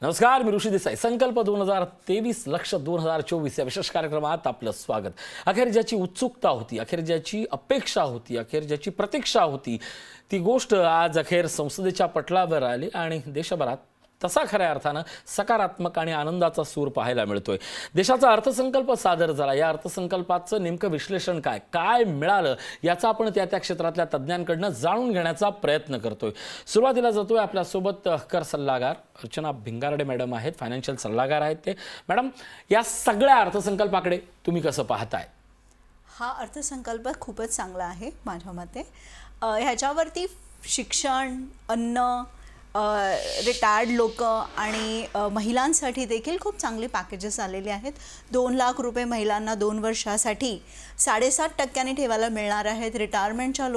नमस्कार, मी ऋषी देसाई. संकल्प 2023 लक्ष्य 2024 या विशेष कार्यक्रमात आपलं स्वागत. अखेर ज्याची उत्सुकता होती, अखेर ज्याची अपेक्षा होती, अखेर ज्याची प्रतीक्षा होती, ती गोष्ट आज अखेर संसदेच्या पटलावर आली आणि देशभरात तसा खऱ्या अर्थानं सकारात्मक आणि आनंदाचा सूर पाहायला मिळतोय. देशाचा अर्थसंकल्प सादर झाला. या अर्थसंकल्पाचं नेमकं विश्लेषण काय मिळालं याचा आपण त्या क्षेत्रातल्या तज्ज्ञांकडनं जाणून घेण्याचा प्रयत्न करतोय. सुरुवातीला जातोय आपल्यासोबत कर सल्लागार अर्चना भिंगारडे मॅडम आहेत, फायनान्शियल सल्लागार आहेत ते. मॅडम, या सगळ्या अर्थसंकल्पाकडे तुम्ही कसं पाहताय? हा अर्थसंकल्प खूपच चांगला आहे माझ्या मते. ह्याच्यावरती शिक्षण, अन्न, रिटायर्ड लोक आणि महिलांसाठी देखील खूप चांगले पॅकेजेस आलेले आहेत. 2 लाख रुपये महिलांना 2 वर्षासाठी 7.5% ठेवायला मिळणार आहेत. रिटायरमेंटच्या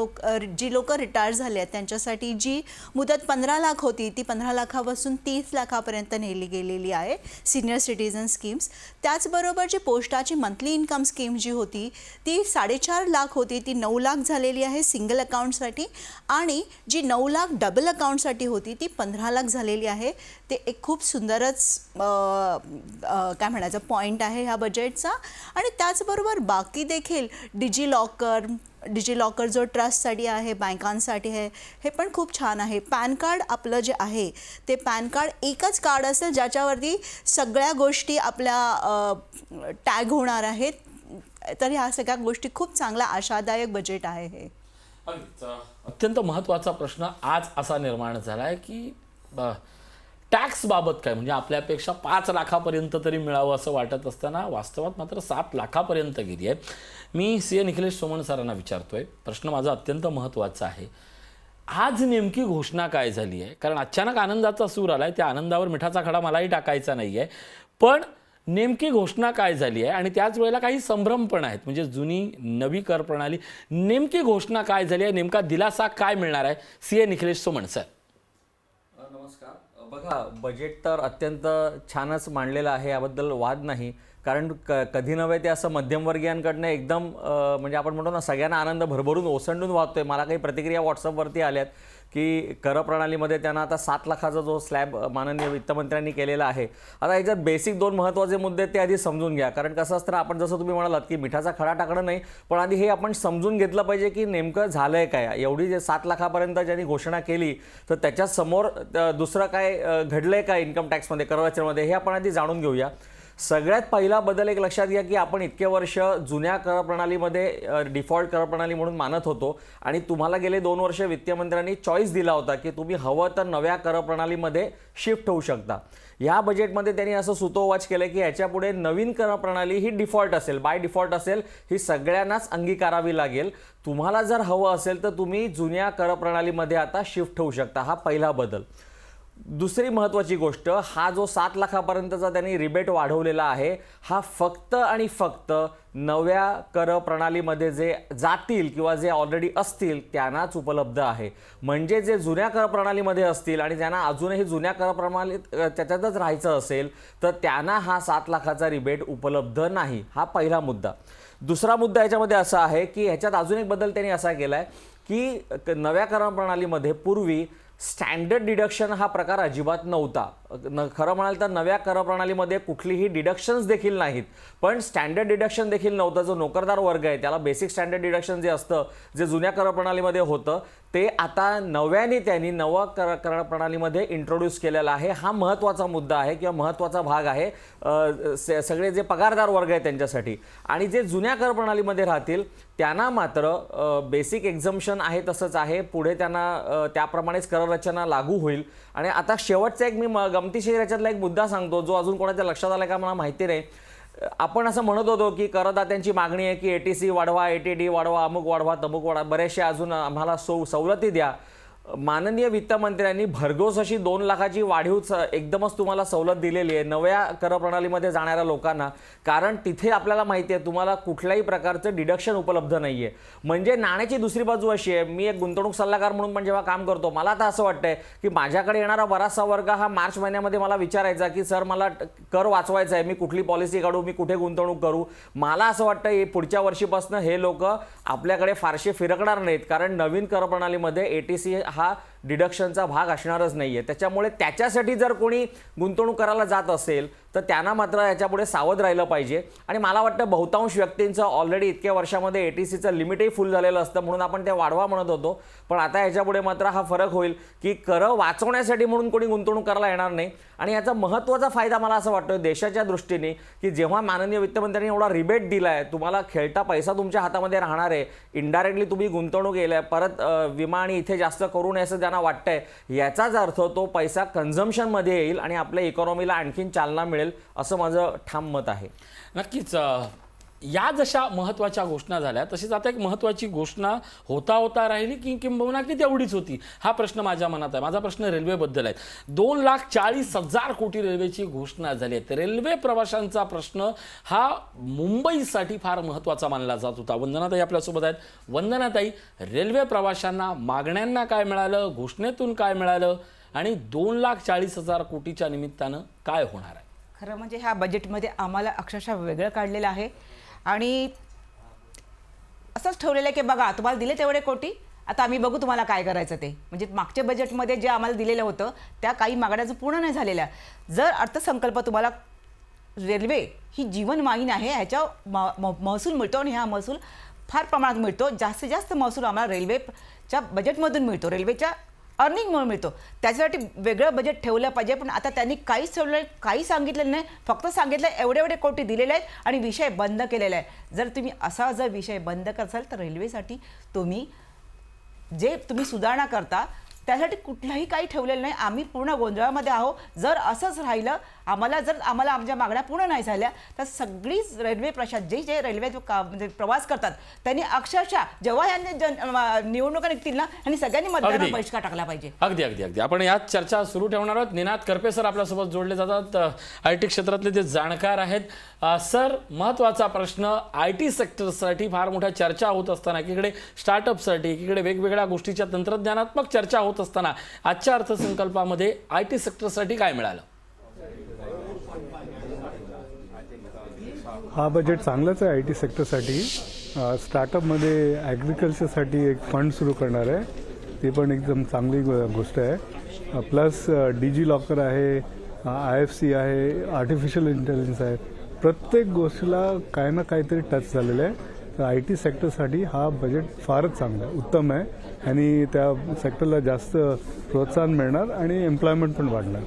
जी लोक रिटायर झाले आहेत त्यांच्यासाठी जी मुदत 15 लाख होती ती 15 लाखापासून 30 लाखापर्यंत नेली गेलेली आहे, सिनियर सिटीजन स्कीम्स. त्याचबरोबर जी पोस्टाची मंथली इन्कम स्कीम जी होती ती 4.5 लाख होती ती 9 लाख झालेली आहे सिंगल अकाउंटसाठी, आणि जी 9 लाख डबल अकाउंटसाठी होती ती 15 लाख झालेली आहे. ते एक खूप सुंदरच काय म्हणायचं पॉईंट आहे ह्या बजेटचा. आणि त्याचबरोबर बाकी देखील डिजिलॉकर जो ट्रस्टसाठी आहे, बँकांसाठी आहे, हे पण खूप छान आहे. पॅन कार्ड आपलं जे आहे ते पॅन कार्ड एकच कार्ड असेल ज्याच्यावरती सगळ्या गोष्टी आपल्या टॅग होणार आहेत. तर ह्या सगळ्या गोष्टी खूप चांगला आशादायक बजेट आहे हे. अत्यंत महत्त्वाचा प्रश्न आज असा निर्माण झाला आहे की टॅक्स बाबत काय, म्हणजे आपल्यापेक्षा 5 लाखापर्यंत तरी मिळावं असं वाटत असताना वास्तवात मात्र 7 लाखापर्यंत गेली आहे. मी सीए निखिलेश सोमण सरांना विचारतोय. प्रश्न माझा अत्यंत महत्त्वाचा आहे. आज नेमकी घोषणा काय झाली आहे? कारण अचानक आनंदाचा सूर आलाय, त्या आनंदावर मिठाचा खडा मलाही टाकायचा नाही आहे, पण नेमकी घोषणा काय झाली आहे आणि त्याच वेळेला काही संभ्रम पण आहेत. म्हणजे जुनी नवी कर प्रणाली, नेमकी घोषणा काय झाली आहे, नेमका दिलासा काय मिळणार आहे? CA Nikhilesh Soman sir. नमस्कार. बघा, बजेट तर अत्यंत छानच मांडलेलं आहे, याबद्दल वाद नाही. कारण कधी नव्हे ते असं मध्यमवर्गीयांकडनं एकदम म्हणजे आपण म्हणतो ना, सगळ्यांना आनंद भरभरून ओसंडून वाहतोय. मला काही प्रतिक्रिया व्हॉट्सअपवरती आल्यात की कर प्रणालीमध्ये त्यांना आता 7 लाखाचा जो स्लॅब माननीय वित्तमंत्र्यांनी केलेला आहे. आता याच्यात बेसिक 2 महत्त्वाचे मुद्दे ते आधी समजून घ्या. कारण कसं असतं, आपण जसं तुम्ही म्हणालात की मिठाचा खडा टाकणं नाही, पण आधी हे आपण समजून घेतलं पाहिजे की नेमकं झालंय काय. एवढी जे 7 लाखापर्यंत ज्यांनी घोषणा केली तर त्याच्यासमोर दुसरं काय घडलंय का इन्कम टॅक्समध्ये, कररचनेमध्ये, हे आपण आधी जाणून घेऊया. सगळ्यात पहिला बदल एक लक्षात घ्या की आपण इतके वर्ष जुन्या कर प्रणालीमध्ये डिफॉल्ट कर प्रणाली म्हणून मानत होतो आणि तुम्हाला गेले 2 वर्ष वित्तमंत्र्यांनी चॉईस दिला होता की तुम्ही हवं तर नव्या कर प्रणालीमध्ये शिफ्ट होऊ शकता. या बजेटमध्ये त्यांनी असं सुतोवाच केलं की याच्यापुढे नवीन कर प्रणाली ही डिफॉल्ट असेल, बाय डिफॉल्ट असेल, ही सगळ्यांनाच अंगीकारावी लागेल. तुम्हाला जर हवं असेल तर तुम्ही जुन्या कर प्रणालीमध्ये आता शिफ्ट होऊ शकता. हा पहिला बदल. दुसरी महत्त्वाची गोष्ट, हा जो 7 लाखापर्यंतचा त्यांनी रिबेट वाढवलेला आहे, हा फक्त आणि फक्त नव्या कर प्रणालीमध्ये जे जातील किंवा जे ऑलरेडी असतील त्यांनाच उपलब्ध आहे. म्हणजे जे जुन्या कर प्रणालीमध्ये असतील आणि ज्यांना अजूनही जुन्या कर प्रणालीत त्याच्यातच राहायचं असेल तर त्यांना हा 7 लाखाचा रिबेट उपलब्ध नाही. हा पहिला मुद्दा. दुसरा मुद्दा याच्यामध्ये असा आहे की ह्याच्यात अजून एक बदल त्यांनी असा केला आहे की नव्या कर प्रणालीमध्ये पूर्वी स्टँडर्ड डिडक्शन हा प्रकार अजिबात नव्हता. खरं म्हणाल तर नव्या कर प्रणालीमध्ये कुठलीही डिडक्शन्स देखील नाहीत, पण स्टँडर्ड डिडक्शन देखील नव्हतं. जो नोकरदार वर्ग आहे त्याला बेसिक स्टँडर्ड डिडक्शन जे असतं, जे जुन्या कर प्रणालीमध्ये होतं, ते आता नव्याने त्यांनी नवं कर प्रणालीमध्ये इंट्रोड्यूस केलेलं आहे. हा महत्त्वाचा मुद्दा आहे किंवा महत्त्वाचा भाग आहे सगळे जे पगारदार वर्ग आहे त्यांच्यासाठी. आणि जे जुन्या कर प्रणालीमध्ये राहतील त्यांना मात्र बेसिक एक्झम्पशन आहे तसंच आहे, पुढे त्यांना त्याप्रमाणेच कररचना लागू होईल. आणि आता शेवटचा एक मी गमतीशीर याच्यातला एक मुद्दा सांगतो जो अजून कोणाच्या लक्षात आला का मला माहिती नाही. आपण असं म्हणत होतो की करदात्यांची मागणी आहे की ATC वाढवा, ATD वाढवा, अमुक वाढवा, तमुक वाढवा, बरेचसे अजून आम्हाला सवलती द्या. माननीय वित्तमंत्र्यांनी भरघोस अशी 2 लाखाची वाढीव एकदमच तुम्हाला सवलत दिलेली आहे नव्या कर प्रणालीमध्ये जाणाऱ्या लोकांना. कारण तिथे आपल्याला माहिती आहे तुम्हाला कुठल्याही प्रकारचं डिडक्शन उपलब्ध नाही आहे. म्हणजे नाण्याची दुसरी बाजू अशी आहे, मी एक गुंतवणूक सल्लागार म्हणून पण जेव्हा काम करतो, मला आता असं वाटतंय की माझ्याकडे येणारा बराचसा वर्ग हा मार्च महिन्यामध्ये मला विचारायचा की सर मला कर वाचवायचा आहे, मी कुठली पॉलिसी काढू, मी कुठे गुंतवणूक करू. मला असं वाटतं पुढच्या वर्षीपासून हे लोक आपल्याकडे फारसे फिरकणार नाहीत, कारण नवीन कर प्रणालीमध्ये ATC हा डिडक्शनचा भाग असणारच नाही आहे. त्याच्यामुळे त्याच्यासाठी जर कोणी गुंतवणूक करायला जात असेल तर त्यांना मात्र याच्यापुढे सावध राहिलं पाहिजे. आणि मला वाटतं बहुतांश व्यक्तींचं ऑलरेडी इतक्या वर्षामध्ये ATCचं लिमिटही फुल झालेलं असतं, म्हणून आपण ते वाढवा म्हणत होतो. पण आता ह्याच्यापुढे मात्र हा फरक होईल की करं वाचवण्यासाठी म्हणून कोणी गुंतवणूक करायला येणार नाही. आणि याचा महत्त्वाचा फायदा मला असं वाटतं देशाच्या दृष्टीने की जेव्हा माननीय वित्तमंत्र्यांनी एवढा रिबेट दिला आहे, तुम्हाला खेळता पैसा तुमच्या हातामध्ये राहणार आहे, इनडायरेक्टली तुम्ही गुंतवणूक केल्या, परत विमा आणि इथे जास्त करू नये असं त्यांना वाटतंय, याचाच अर्थ तो पैसा कन्झम्पशनमध्ये येईल आणि आपल्या इकॉनॉमीला आणखीन चालना मिळेल असं माझं ठाम मत आहे. नक्कीच या जशा महत्त्वाच्या घोषणा झाल्या तशीच आता एक महत्त्वाची घोषणा होता राहिली की किंबहुना की तेवढीच होती, हा प्रश्न माझ्या मनात आहे. माझा प्रश्न रेल्वेबद्दल आहे. 2,40,000 कोटी रेल्वेची घोषणा झाली आहे. रेल्वे प्रवाशांचा प्रश्न हा मुंबईसाठी फार महत्त्वाचा मानला जात होता. वंदनाताई आपल्यासोबत आहेत. वंदनाताई, रेल्वे प्रवाशांना मागण्यांना काय मिळालं, घोषणेतून काय मिळालं आणि 2,40,000 कोटीच्या निमित्तानं काय होणार आहे? खरं म्हणजे ह्या बजेटमध्ये आम्हाला अक्षरशः वेगळं काढलेलं आहे आणि असंच ठेवलेलं आहे की बघा तुम्हाला दिले तेवढे कोटी, आता आम्ही बघू तुम्हाला काय करायचं ते. म्हणजे मागच्या बजेटमध्ये जे आम्हाला दिलेलं होतं त्या काही मागण्याचं पूर्ण नाही झालेल्या. जर अर्थसंकल्प तुम्हाला रेल्वे ही जीवनवाहिनी आहे, ह्याच्या महसूल मिळतो आणि हा महसूल फार प्रमाणात मिळतो. जास्तीत जास्त महसूल आम्हाला रेल्वेच्या बजेटमधून मिळतो, रेल्वेच्या अर्निंगमुळे मिळतो. त्याच्यासाठी वेगळं बजेट ठेवलं पाहिजे. पण आता त्यांनी काहीच ठेवलं, काही सांगितलेलं नाही. फक्त सांगितलं एवढे कोटी दिलेले आहेत आणि विषय बंद केलेला आहे. जर तुम्ही असा जर विषय बंद करसाल तर रेल्वेसाठी तुम्ही सुधारणा करता त्यासाठी कुठलाही काही ठेवलेलं नाही. आम्ही पूर्ण गोंधळामध्ये आहोत. जर असंच राहिलं, आम्हाला आमच्या मागण्या पूर्ण नाही झाल्या तर सगळीच रेल्वे जे रेल्वे म्हणजे प्रवास करतात त्यांनी अक्षरशः जेव्हा यांनी निवडणुका निघतील ना, यांनी सगळ्यांनी मतदानावर बहिष्कार टाकला पाहिजे. अगदी आपण यात चर्चा सुरू ठेवणार आहोत. निनाद करपे सर आपल्यासोबत जोडले जातात, IT क्षेत्रातले ते जाणकार आहेत. सर, महत्त्वाचा प्रश्न IT सेक्टरसाठी फार मोठ्या चर्चा होत असताना, एकीकडे स्टार्टअपसाठी, एकीकडे वेगवेगळ्या गोष्टीच्या तंत्रज्ञानात्मक चर्चा होत असताना आजच्या अर्थसंकल्पामध्ये IT सेक्टरसाठी काय मिळालं? हा बजेट चांगलाच आहे IT सेक्टरसाठी. स्टार्टअपमध्ये ॲग्रिकल्चरसाठी एक फंड सुरू करणार आहे, ती पण एकदम चांगली गोष्ट आहे. प्लस डिजिलॉकर आहे, IFC आहे, आर्टिफिशियल इंटेलिजन्स आहे. प्रत्येक गोष्टीला काय ना काहीतरी टच झालेलं आहे. तर IT सेक्टरसाठी हा बजेट फारच चांगला आहे, उत्तम आहे आणि त्या सेक्टरला जास्त प्रोत्साहन मिळणार आणि एम्प्लॉयमेंट पण वाढणार.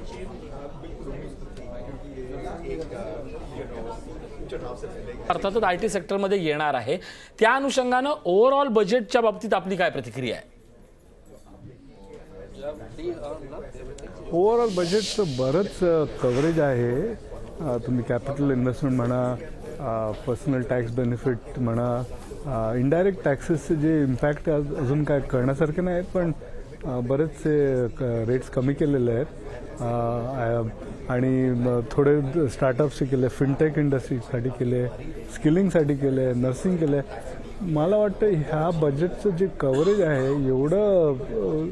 अर्थातच IT सेक्टरमध्ये येणार आहे. त्या अनुषंगानं ओव्हरऑल बजेटच्या बाबतीत आपली काय प्रतिक्रिया आहे? ओव्हरऑल बजेटचं बरंच कव्हरेज आहे. तुम्ही कॅपिटल इन्व्हेस्टमेंट म्हणा, पर्सनल टॅक्स बेनिफिट म्हणा, इनडायरेक्ट टॅक्सेसचे जे इम्पॅक्ट अजून काय करण्यासारखे नाही, पण बरेचसे रेट्स कमी केलेले आहेत आणि थोडे स्टार्टअप्सचे केले, फिनटेक इंडस्ट्रीसाठी केले, स्किलिंगसाठी केले, नर्सिंग केले. मला वाटतं ह्या बजेटचं जे कव्हरेज आहे एवढं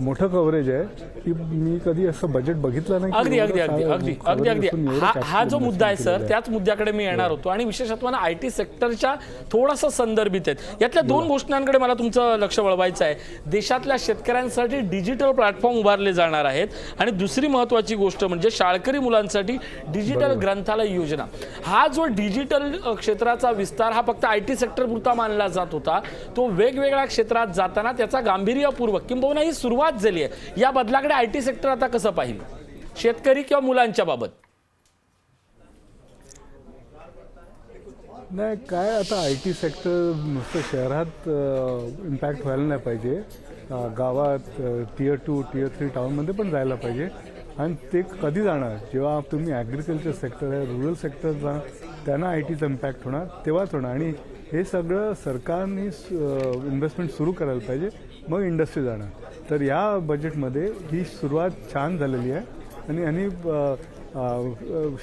मोठं कव्हरेज आहे की मी कधी असं बजेट बघितलं नाही. अगदी हा जो मुद्दा आहे सर, त्याच मुद्द्याकडे मी येणार होतो आणि विशेषत्वानं IT सेक्टरच्या थोडासा संदर्भित आहेत. यातल्या दोन घोषणांकडे मला तुमचं लक्ष वळवायचं आहे. देशातल्या शेतकऱ्यांसाठी डिजिटल प्लॅटफॉर्म उभारले जाणार आहेत आणि दुसरी महत्त्वाची गोष्ट म्हणजे शाळकरी मुलांसाठी डिजिटल ग्रंथालय योजना. हा जो डिजिटल क्षेत्राचा विस्तार हा फक्त IT सेक्टर पुरता मानला जात होता, तो वेगवेगळ्या क्षेत्रात जाताना त्याचा गांभीर्यपूर्वक किंबहुना ही सुरुवात झाली आहे. या बदलाकडे IT सेक्टर आता कसं पाहिलं, शेतकरी किंवा मुलांच्या बाबत? नाही काय, आता IT सेक्टर नुसतं शहरात इम्पॅक्ट व्हायला नाही पाहिजे, गावात Tier 2 Tier 3 टाउनमध्ये पण जायला पाहिजे. आणि ते कधी जाणार, जेव्हा तुम्ही ॲग्रिकल्चर सेक्टर आहे, रुरल सेक्टर जाणार, त्यांना ITचा इम्पॅक्ट होणार, तेव्हाच होणार. आणि हे सगळं सरकारने इन्व्हेस्टमेंट सुरू करायला पाहिजे, मग इंडस्ट्री जाणार. तर या बजेटमध्ये ही सुरुवात छान झालेली आहे आणि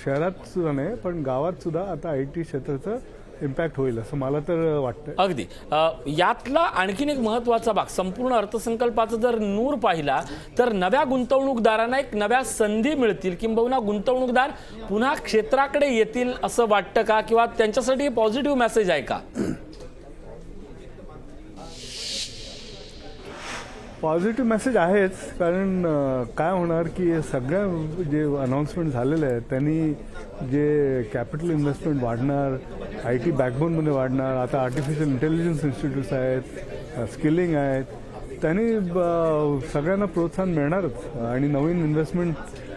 शहरात सुद्धा नाही पण गावात सुद्धा आता IT क्षेत्राचं इम्पॅक्ट होईल असं मला तर वाटतं. अगदी यातला आणखीन एक महत्त्वाचा भाग, संपूर्ण अर्थसंकल्पाचा जर नूर पाहिला तर नव्या गुंतवणूकदारांना एक नव्या संधी मिळतील किंबहुना गुंतवणूकदार पुन्हा क्षेत्राकडे येतील असं वाटतं का, किंवा त्यांच्यासाठी पॉझिटिव्ह मेसेज आहे का? पॉझिटिव्ह मेसेज आहेच, कारण काय होणार की हे सगळ्या जे अनाऊन्समेंट झालेले आहेत त्यांनी जे कॅपिटल इन्व्हेस्टमेंट वाढणार, IT बॅकबोनमध्ये वाढणार, आता आर्टिफिशियल इंटेलिजन्स इन्स्टिट्यूट्स आहेत, स्किलिंग आहेत, त्यांनी सगळ्यांना प्रोत्साहन मिळणारच आणि नवीन इन्व्हेस्टमेंट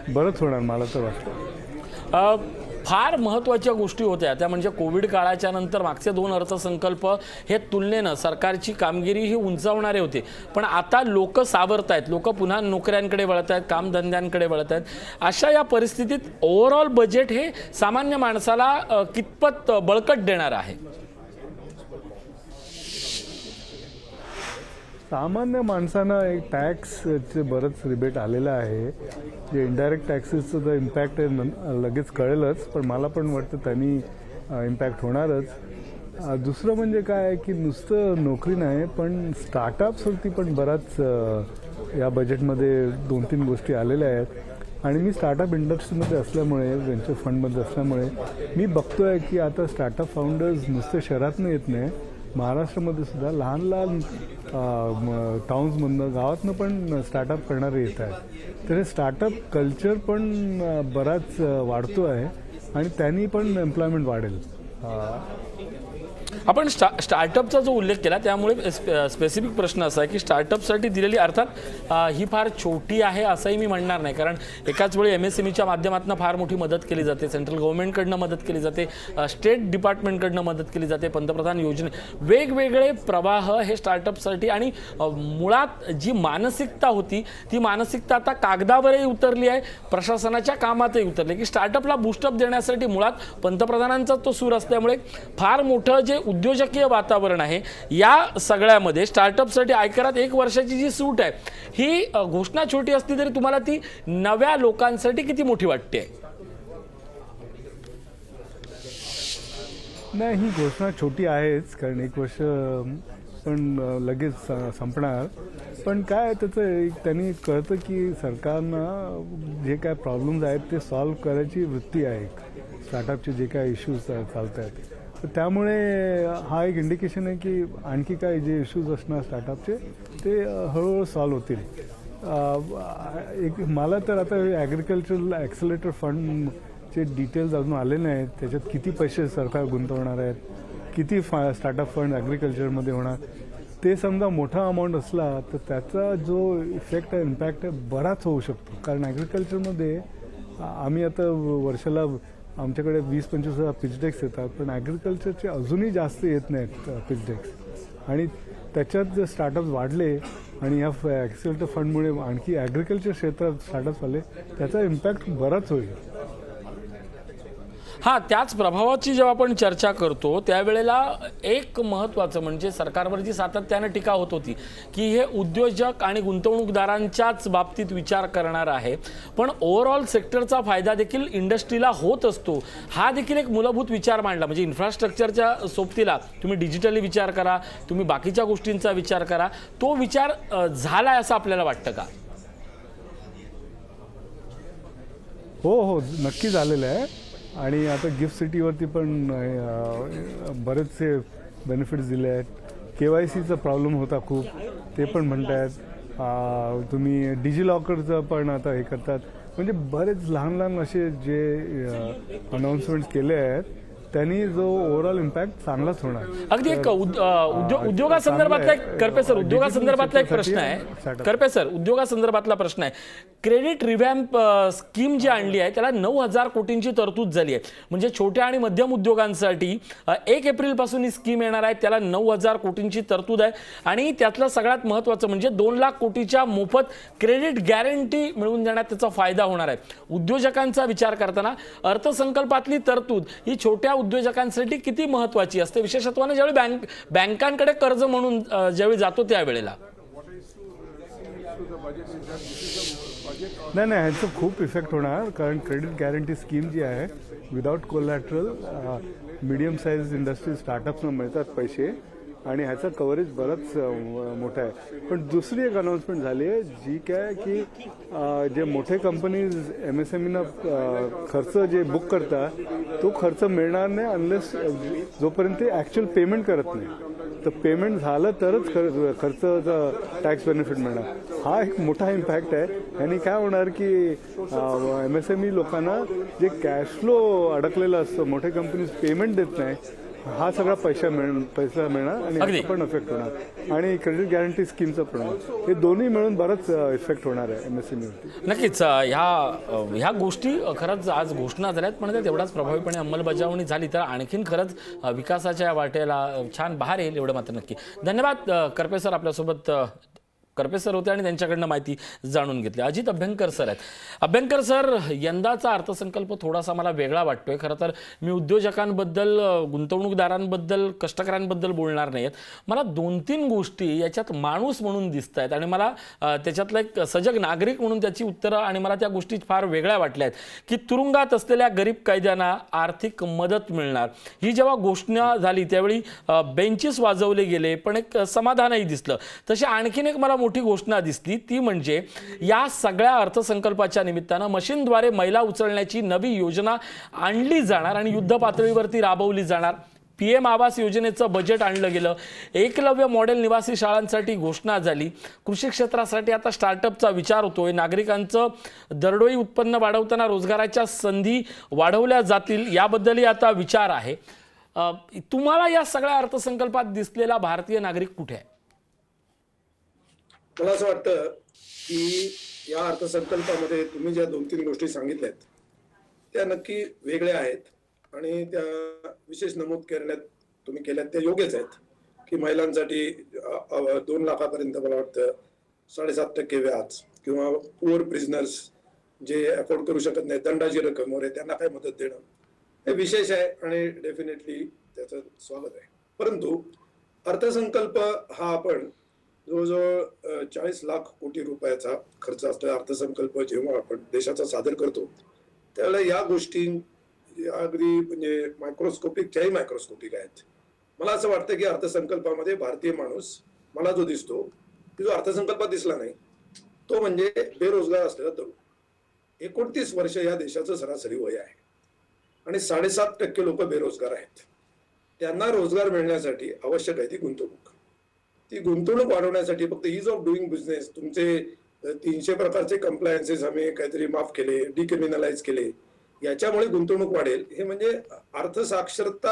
बरंच होणार मला तर वाटतं. फार महत्त्वाच्या गोष्टी होत्या त्या म्हणजे कोविड काळाच्या नंतर मागचे 2 अर्थसंकल्प हे तुलनेनं सरकारची कामगिरी ही उंचावणारे होते, पण आता लोक सावरत आहेत, लोक पुन्हा नोकऱ्यांकडे वळत आहेत, कामधंद्यांकडे वळत आहेत. अशा या परिस्थितीत ओव्हरऑल बजेट हे सामान्य माणसाला कितपत बळकट देणार आहे? सामान्य माणसांना एक टॅक्सचे बरंच रिबेट आलेलं आहे. जे इनडायरेक्ट टॅक्सेसचं जर इम्पॅक्ट आहे लगेच कळेलच, पण मला पण वाटतं त्यांनी इम्पॅक्ट होणारच. दुसरं म्हणजे काय आहे की नुसतं नोकरी नाही, पण स्टार्टअप्सवरती पण बराच या बजेटमध्ये 2-3 गोष्टी आलेल्या आहेत. आणि मी स्टार्टअप इंडस्ट्रीमध्ये असल्यामुळे, व्हेंचर फंडमध्ये असल्यामुळे मी बघतो आहे की आता स्टार्टअप फाउंडर्स नुसते शहरातनं येत नाही, महाराष्ट्रामध्ये सुद्धा लहान लहान टाउन्समधनं, गावातनं पण स्टार्टअप करणारे येत आहेत. तर हे स्टार्टअप कल्चर पण बराच वाढतो आहे आणि त्यांनी पण एम्प्लॉयमेंट वाढेल. आपण स्टार्टअपचा जो उल्लेख केला त्यामुळे स्पेसिफिक प्रश्न असा आहे की स्टार्टअपसाठी दिलेली, अर्थात ही फार छोटी आहे असंही मी म्हणणार नाही, कारण एकाच वेळी MSMEच्या माध्यमातून फार मोठी मदत केली जाते, सेंट्रल गव्हर्नमेंटकडनं मदत केली जाते, स्टेट डिपार्टमेंटकडनं मदत केली जाते, पंतप्रधान योजने, वेगवेगळे प्रवाह हे स्टार्टअपसाठी. आणि मुळात जी मानसिकता होती ती मानसिकता आता कागदावरही उतरली आहे, प्रशासनाच्या कामातही उतरली की स्टार्टअपला बूस्टअप देण्यासाठी मुळात पंतप्रधानांचा तो सूर असल्यामुळे फार मोठं जे उद्योजकीय वातावरण आहे या सगळ्यामध्ये स्टार्टअपसाठी आयकरात 1 वर्षाची जी सूट आहे ही घोषणा छोटी असली तरी तुम्हाला ती नव्या लोकांसाठी किती मोठी वाटते? नाही, ही घोषणा छोटी आहेच, कारण 1 वर्ष पण लगेच संपणार. पण काय त्याचं त्यांनी कळतं की सरकारनं जे काय प्रॉब्लेम्स आहेत ते सॉल्व्ह करायची वृत्ती आहे. स्टार्टअपचे जे काय इश्यूज चालत आहेत, तर त्यामुळे हा एक इंडिकेशन आहे की आणखी काय जे इश्यूज असणार स्टार्टअपचे ते हळूहळू सॉल्व्ह होतील. मला तर आता ॲग्रिकल्चरल ॲक्सेलरेटर फंडचे डिटेल्स अजून आले नाहीत. त्याच्यात किती पैसे सरकार गुंतवणार आहेत, किती स्टार्टअप फंड ॲग्रिकल्चरमध्ये होणार, ते समजा मोठा अमाऊंट असला तर त्याचा जो इफेक्ट आहे, इम्पॅक्ट आहे, बराच होऊ शकतो. कारण ॲग्रिकल्चरमध्ये आम्ही आता वर्षाला आमच्याकडे 20-25 हजार पिच डेक्स येतात, पण ॲग्रिकल्चरचे अजूनही जास्त येत नाहीत पिच डेक्स. आणि त्याच्यात जर स्टार्टअप्स वाढले आणि या ॲक्सेलरेटर फंडमुळे आणखी ॲग्रिकल्चर क्षेत्रात स्टार्टअप्स आले, त्याचा इम्पॅक्ट बराच होईल. हां, त्याच प्रभावाची जेव्हा आपण चर्चा करतो त्यावेळेला एक महत्त्वाचं म्हणजे सरकारवर जी सातत्यानं टीका होत होती की हे उद्योजक आणि गुंतवणूकदारांच्याच बाबतीत विचार करणार आहे, पण ओव्हरऑल सेक्टरचा फायदा देखील इंडस्ट्रीला होत असतो, हा देखील एक मूलभूत विचार मांडला. म्हणजे इन्फ्रास्ट्रक्चरच्या सोबतीला तुम्ही डिजिटली विचार करा, तुम्ही बाकीच्या गोष्टींचा विचार करा, तो विचार झालाय असं आपल्याला वाटतं का? हो, नक्की झालेलं आहे. आणि आता गिफ्ट सिटीवरती पण बरेचसे बेनिफिट्स दिले आहेत. KYCचा प्रॉब्लेम होता खूप, ते पण म्हणतायत. तुम्ही डिजिलॉकरचं पण आता हे करतात. म्हणजे बरेच लहान लहान असे जे अनाऊन्समेंट्स केले आहेत त्यांनी जो ओव्हरऑल इम्पॅक्ट चांगलाच होणार. अगदी एक उद्योगासंदर्भातला एक करपे सर उद्योगासंदर्भातला एक प्रश्न आहे. करपे सर, उद्योगासंदर्भातला प्रश्न आहे. क्रेडिट रिव्हॅम्प स्कीम जी आणली आहे त्याला 9,000 कोटींची तरतूद झाली आहे. म्हणजे छोट्या आणि मध्यम उद्योगांसाठी 1 एप्रिलपासून ही स्कीम येणार आहे, त्याला 9,000 कोटींची तरतूद आहे. आणि त्यातलं सगळ्यात महत्त्वाचं म्हणजे 2 लाख कोटीच्या मोफत क्रेडिट गॅरंटी मिळवून देण्यात त्याचा फायदा होणार आहे. उद्योजकांचा विचार करताना अर्थसंकल्पातली तरतूद ही छोट्या उद्योजकांसाठी किती महत्त्वाची असते, विशेषत्वाने ज्यावेळी बँकांकडे कर्ज म्हणून ज्यावेळी जातो त्यावेळेला? नाही, ह्याचं खूप इफेक्ट होणार. कारण क्रेडिट गॅरंटी स्कीम जी आहे without collateral medium size industry स्टार्टअप्सना मिळतात पैसे आणि ह्याचं कव्हरेज बरंच मोठं आहे. पण दुसरी एक अनाऊन्समेंट झाली आहे जी काय की जे मोठे कंपनीज MSMEना खर्च जे बुक करतात तो खर्च मिळणार नाही अनलेस जोपर्यंत ते ॲक्च्युअल पेमेंट करत नाही. तर पेमेंट झालं तरच खर्चाचा टॅक्स बेनिफिट मिळणार. हा एक मोठा इम्पॅक्ट आहे. आणि काय होणार की MSME लोकांना जे कॅश फ्लो अडकलेलं असतं, मोठे कंपनीज पेमेंट देत नाही, हा सगळा पैसा मिळणार आणि अगदी. याचा पण इफेक्ट होणार. आणि क्रेडिट गॅरंटी स्कीमचा पण होणार. हे दोन्ही मिळून बराच इफेक्ट होणार आहे MSME वरती. नक्कीच ह्या गोष्टी खरंच आज घोषणा झाल्यात, पण तेवढाच प्रभावीपणे अंमलबजावणी झाली तर आणखीन खरंच विकासाच्या वाटेला छान बहार येईल, एवढं मात्र नक्की. धन्यवाद करपे सर, आपल्यासोबत करपे सर होते आणि त्यांच्याकडनं माहिती जाणून घेतली. अजित अभ्यंकर सर आहेत. अभ्यंकर सर, यंदाचा अर्थसंकल्प थोडासा मला वेगळा वाटतोय. खरं तर मी उद्योजकांबद्दल, गुंतवणूकदारांबद्दल, कष्टकऱ्यांबद्दल बोलणार नाहीत. मला 2-3 गोष्टी याच्यात माणूस म्हणून दिसत आहेत आणि मला त्याच्यातला एक सजग नागरिक म्हणून त्याची उत्तरं आणि मला त्या गोष्टी फार वेगळ्या वाटल्या आहेत. की तुरुंगात असलेल्या गरीब कैद्यांना आर्थिक मदत मिळणार, ही जेव्हा घोषणा झाली त्यावेळी बेंचेस वाजवले गेले, पण एक समाधानही दिसलं. तशी आणखीन एक मला मोठी घोषणा दिसली, ती म्हणजे या सगळ्या अर्थसंकल्पाच्या निमित्तानं मशीनद्वारे मैला उचलण्याची नवी योजना आणली जाणार आणि युद्ध पातळीवरती राबवली जाणार. PM आवास योजनेचं बजेट आणलं गेलं. एकलव्य मॉडेल निवासी शाळांसाठी घोषणा झाली. कृषी क्षेत्रासाठी आता स्टार्टअपचा विचार होतोय. नागरिकांचं दरडोई उत्पन्न वाढवताना रोजगाराच्या संधी वाढवल्या जातील, याबद्दलही आता विचार आहे. तुम्हाला या सगळ्या अर्थसंकल्पात दिसलेला भारतीय नागरिक कुठे आहे? मला असं वाटतं की या अर्थसंकल्पामध्ये तुम्ही ज्या 2-3 गोष्टी सांगितल्यात त्या नक्की वेगळ्या आहेत आणि त्या विशेष नमूद करण्यात तुम्ही केल्यात त्या योग्यच आहेत. की महिलांसाठी 2 लाखापर्यंत मला वाटतं 7.5% व्याज, किंवा पुअर प्रिझनर्स जे अफोर्ड करू शकत नाही, दंडाची रक्कम वगैरे त्यांना काय मदत देणं, हे विशेष आहे आणि डेफिनेटली त्याचं स्वागत आहे. परंतु अर्थसंकल्प हा आपण जवळजवळ 40 लाख कोटी रुपयाचा खर्च असलेला अर्थसंकल्प जेव्हा आपण देशाचा सादर करतो त्यावेळेला या गोष्टी अगदी म्हणजे मायक्रोस्कोपिकच्याही मायक्रोस्कोपिक आहेत. मला असं वाटतं की अर्थसंकल्पामध्ये भारतीय माणूस मला जो दिसतो, जो अर्थसंकल्पात दिसला नाही, तो म्हणजे बेरोजगार असलेला तरुण. 29 वर्ष या देशाचं सरासरी वय आहे आणि 7.5% लोक बेरोजगार आहेत. त्यांना रोजगार मिळण्यासाठी आवश्यक आहे ती गुंतवणूक. ती गुंतवणूक वाढवण्यासाठी फक्त इज ऑफ डुईंग बिझनेस, तुमचे 300 प्रकारचे कंप्लायन्सेस आम्ही काहीतरी माफ केले, डिक्रिमिनलाइज केले, याच्यामुळे गुंतवणूक वाढेल, हे म्हणजे अर्थसाक्षरता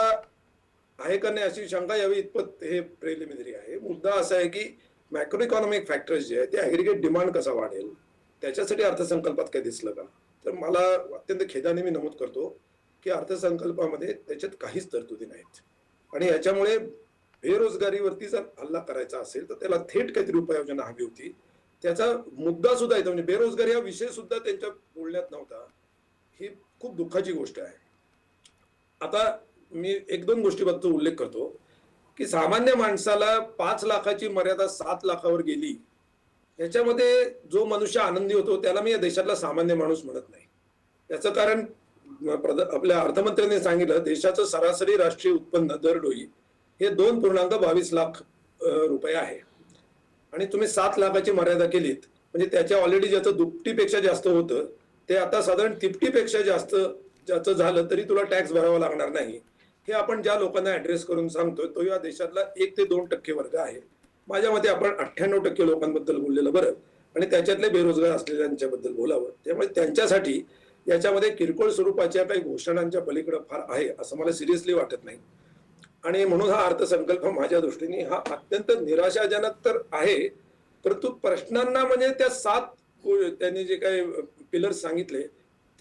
आहे का नाही अशी शंका यावी इतपत हे प्रिलिमिनरी आहे. मुद्दा असा आहे की मॅक्रो इकॉनॉमिक फॅक्टर्स जे आहेत ते ॲग्रिगेट डिमांड कसा वाढेल त्याच्यासाठी अर्थसंकल्पात काही दिसलं का? तर मला अत्यंत खेदाने मी नमूद करतो की अर्थसंकल्पामध्ये त्याच्यात काहीच तरतुदी नाहीत. आणि याच्यामुळे बेरोजगारीवरती जर हल्ला करायचा असेल तर त्याला थेट काहीतरी उपाययोजना हवी होती. त्याचा मुद्दा सुद्धा येतो, म्हणजे बेरोजगारी हा विषय सुद्धा त्यांच्या बोलण्यात नव्हता. ही खूप दुःखाची गोष्ट आहे. आता मी 1-2 गोष्टीबद्दल उल्लेख करतो की सामान्य माणसाला 5 लाखाची मर्यादा 7 लाखावर गेली, याच्यामध्ये जो मनुष्य आनंदी होतो त्याला मी या देशातला सामान्य माणूस म्हणत नाही. याचं कारण आपल्या अर्थमंत्र्यांनी सांगितलं, देशाचं सरासरी राष्ट्रीय उत्पन्न दरडोई हे 2.22 लाख रुपये आहे आणि तुम्ही 7 लाखाची मर्यादा केलीत म्हणजे त्याच्या ऑलरेडी ज्याचं दुपटीपेक्षा जास्त होतं ते आता साधारण तिपटीपेक्षा जास्त ज्याचं झालं तरी तुला टॅक्स भरावा लागणार नाही. हे आपण ज्या लोकांना ऍड्रेस करून सांगतोय तो या देशातला 1 ते 2% वर्ग आहे. माझ्या मते आपण 98% लोकांबद्दल बोललेलं बरं आणि त्याच्यातले बेरोजगार असलेल्यांच्याबद्दल बोलावं. त्यामुळे त्यांच्यासाठी याच्यामध्ये किरकोळ स्वरूपाच्या काही घोषणांच्या पलीकडे फार आहे असं मला सिरियसली वाटत नाही. आणि म्हणून हा अर्थसंकल्प माझ्या दृष्टीने हा अत्यंत निराशाजनक तर आहे, परंतु प्रश्नांना म्हणजे त्या 7 त्यांनी जे काही पिलर्स सांगितले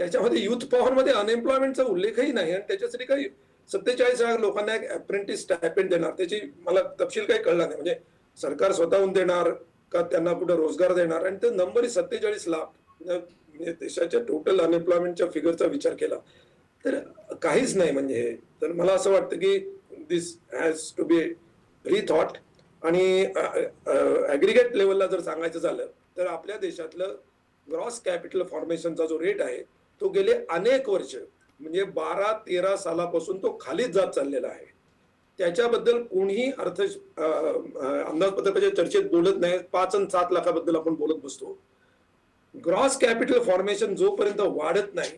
त्याच्यामध्ये युथ पॉवर मध्ये अनएम्प्लॉयमेंटचा उल्लेखही नाही आणि त्याच्यासाठी काही 47 लाख लोकांना एक अप्रेंटिस स्टायपेंड देणार, त्याची मला तपशील काही कळला नाही. म्हणजे सरकार स्वतःहून देणार का त्यांना कुठं रोजगार देणार, आणि ते नंबर 47 लाख म्हणजे देशाच्या टोटल अनएम्प्लॉयमेंटच्या फिगरचा विचार केला तर काहीच नाही. म्हणजे तर मला असं वाटतं की दिस हॅज टू बी रिथॉट. आणि ॲग्रिगेट लेवलला जर सांगायचं झालं तर आपल्या देशातलं ग्रॉस कॅपिटल फॉर्मेशनचा जो रेट आहे तो गेले अनेक वर्ष म्हणजे 12-13 सालापासून तो खालीच जात चाललेला आहे. त्याच्याबद्दल कोणीही अंदाजपत्रकाच्या चर्चेत बोलत नाही. 5 आणि 7 लाखाबद्दल आपण बोलत बसतो. ग्रॉस कॅपिटल फॉर्मेशन जोपर्यंत वाढत नाही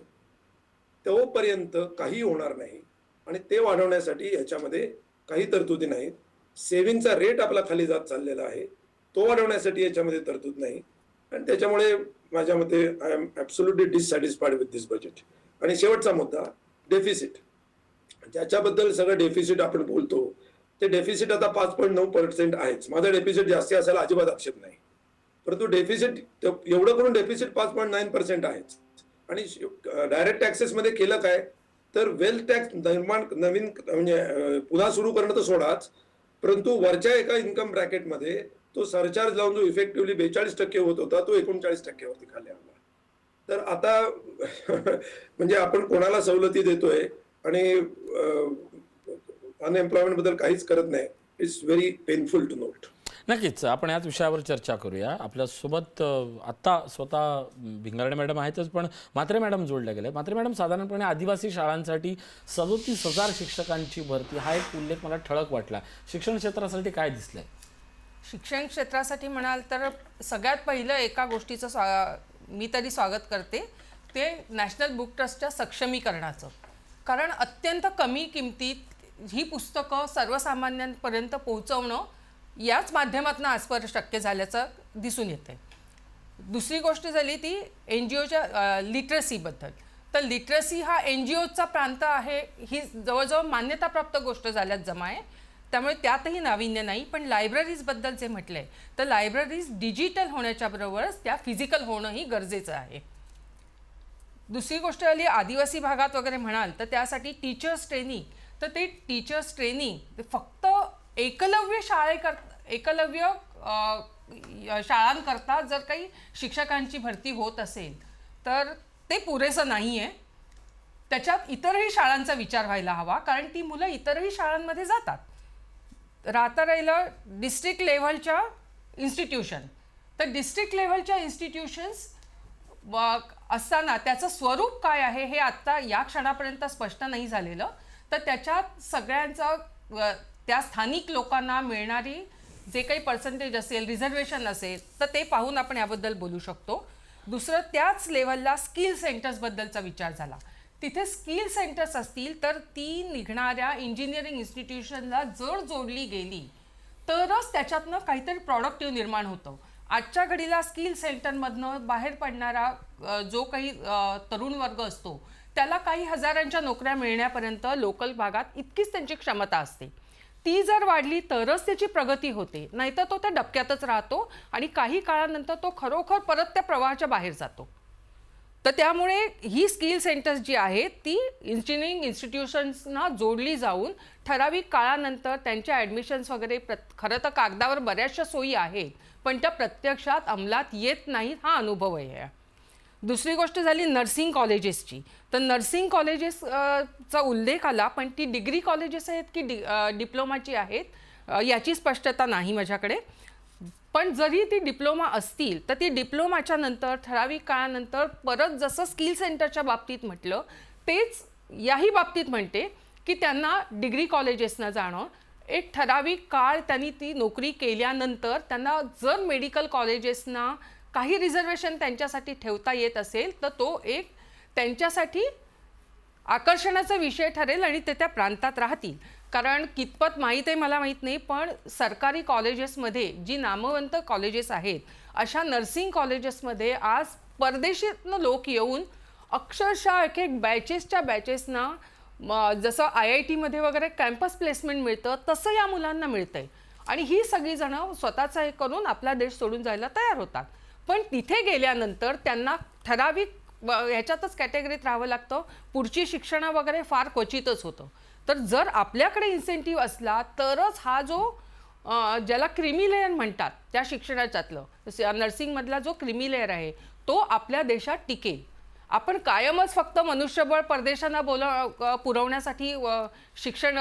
तोपर्यंत काही होणार नाही आणि ते वाढवण्यासाठी याच्यामध्ये काही तरतुदी नाहीत. सेव्हिंगचा रेट आपला खाली जात चाललेला आहे, तो वाढवण्यासाठी याच्यामध्ये तरतूद नाही. आणि त्याच्यामुळे माझ्या मते I am absolutely dissatisfied with this budget. आणि शेवटचा मुद्दा डेफिसिट, ज्याच्याबद्दल सगळं डेफिसिट आपण बोलतो, ते डेफिसिट आता 5.9% आहेच. माझा डेफिसिट जास्ती असायला अजिबात आक्षेप नाही, परंतु डेफिसिट एवढं करून डेफिसिट 5.9% आहेच. आणि डायरेक्ट टॅक्सेस मध्ये केलं काय, तर वेल्थ टॅक्स नवीन म्हणजे पुन्हा सुरू करणं तर सोडाच, परंतु वरच्या एका इन्कम ब्रॅकेटमध्ये तो सरचार्ज लावून जो इफेक्टिव्हली 42% होत होता, तो 39% वरती खाली आणला. तर आता म्हणजे आपण कोणाला सवलती देतोय आणि अनएम्प्लॉयमेंट बद्दल काहीच करत नाही. It's very painful to note. नक्कीच आपण याच विषयावर चर्चा करूया. आपल्यासोबत आत्ता स्वतः भिंगारडे मॅडम आहेतच, पण म्हात्रे मॅडम जोडल्या गेल्या. म्हात्रे मॅडम, साधारणपणे आदिवासी शाळांसाठी 37,000 शिक्षकांची भरती हा एक उल्लेख मला ठळक वाटला. शिक्षण क्षेत्रासाठी काय दिसलंय? शिक्षण क्षेत्रासाठी म्हणाल तर सगळ्यात पहिलं एका गोष्टीचं मी तरी स्वागत करते, ते नॅशनल बुक ट्रस्टच्या सक्षमीकरणाचं. कारण अत्यंत कमी किमतीत ही पुस्तकं सर्वसामान्यांपर्यंत पोहोचवणं याच माध्यमातून आजपर्यंत शक्य झाल्याचं दिसून येते. दुसरी गोष्ट झाली ती NGOच्या लिटरसीबद्दल. तर लिटरसी हा NGOचा प्रांत आहे ही जवळजवळ मान्यताप्राप्त गोष्ट झाल्यात जमा आहे, त्यामुळे त्यातही नाविन्य नाही. पण लायब्ररीजबद्दल जे म्हटलं आहे, तर लायब्ररीज डिजिटल होण्याच्या बरोबरच त्या फिजिकल होणंही गरजेचं आहे. दुसरी गोष्ट आली आदिवासी भागात वगैरे म्हणाल तर त्यासाठी टीचर्स ट्रेनिंग. तर ते टीचर्स ट्रेनिंग फक्त एकलव्य शाळांकरता जर काही शिक्षकांची भरती होत असेल तर ते पुरेसं नाही आहे. त्याच्यात इतरही शाळांचा विचार व्हायला हवा, कारण ती मुलं इतरही शाळांमध्ये जातात. राहिलं डिस्ट्रिक्ट लेव्हलच्या इन्स्टिट्यूशन. तर डिस्ट्रिक्ट लेव्हलच्या इन्स्टिट्यूशन्स असताना त्याचं स्वरूप काय आहे हे आत्ता या क्षणापर्यंत स्पष्ट नाही झालेलं. तर त्याच्यात सगळ्यांचं त्या स्थानिक लोकांना मिळणारी जे काही पर्सेंटेज असेल, रिझर्वेशन असेल, तर ते पाहून आपण याबद्दल बोलू शकतो. दुसरं, त्याच लेव्हलला स्किल सेंटर्सबद्दलचा विचार झाला. तिथे स्किल सेंटर्स असतील तर ती निघणाऱ्या इंजिनिअरिंग इन्स्टिट्यूशनला जर जोडली गेली तरच त्याच्यातनं काहीतरी प्रॉडक्टिव्ह निर्माण होतं. आजच्या घडीला स्किल सेंटरमधनं बाहेर पडणारा जो काही तरुण वर्ग असतो त्याला काही हजारांच्या नोकऱ्या मिळण्यापर्यंत लोकल भागात इतकीच त्यांची क्षमता असते. ती जर वाढली तरच त्याची प्रगती होते, नाहीतर तो त्या डबक्यातच राहतो आणि काही काळानंतर तो खरोखर परत त्या प्रवाहाच्या बाहेर जातो. तर त्यामुळे ही स्किल सेंटर्स जी आहेत ती इंजिनिअरिंग इन्स्टिट्यूशन्सना जोडली जाऊन ठराविक काळानंतर त्यांच्या ॲडमिशन्स वगैरे खरं तर कागदावर बऱ्याचशा सोयी आहेत, पण त्या प्रत्यक्षात अंमलात येत नाहीत, हा अनुभव आहे. दुसरी गोष्ट झाली नर्सिंग कॉलेजेसची. तर नर्सिंग कॉलेजेसचा उल्लेख आला, पण ती डिग्री कॉलेजेस आहेत की डिप्लोमाची आहेत याची स्पष्टता नाही माझ्याकडे. पण जरी ती डिप्लोमा असतील तर ती डिप्लोमाच्या नंतर ठराविक काळानंतर परत जसं स्किल सेंटरच्या बाबतीत म्हटलं तेच याही बाबतीत म्हणते की त्यांना डिग्री कॉलेजेसना जाणं, एक ठराविक काळ त्यांनी ती नोकरी केल्यानंतर त्यांना जर मेडिकल कॉलेजेसना काही रिझर्वेशन त्यांच्यासाठी ठेवता येत असेल तर तो एक त्यांच्यासाठी आकर्षणाचा विषय ठरेल आणि ते त्या प्रांतात राहतील. कारण कितपत माहीत आहे मला माहीत नाही, पण सरकारी कॉलेजेसमध्ये जी नामवंत कॉलेजेस आहेत अशा नर्सिंग कॉलेजेसमध्ये आज परदेशातनं लोक येऊन अक्षरशः एक बॅचेसच्या बॅचेसना जसं IITमध्ये वगैरे कॅम्पस प्लेसमेंट मिळतं तसं या मुलांना मिळतं आहे. आणि ही सगळीजणं स्वतःचं हे करून आपला देश सोडून जायला तयार होतात. पण तिथे गेल्यानंतर त्यांना ठराविक ह्याच्यातच कॅटेगरीत राहावं लागतं. पुढची शिक्षण वगैरे फार क्वचितच होतं. तर जर आपल्याकडे इन्सेंटिव्ह असला तरच हा जो ज्याला क्रिमी लेअर म्हणतात त्या शिक्षणाच्यातलं नर्सिंगमधला जो क्रिमी लेअर आहे तो आपल्या देशात टिकेल. आपण कायमच फक्त मनुष्यबळ परदेशांना पुरवण्यासाठी शिक्षण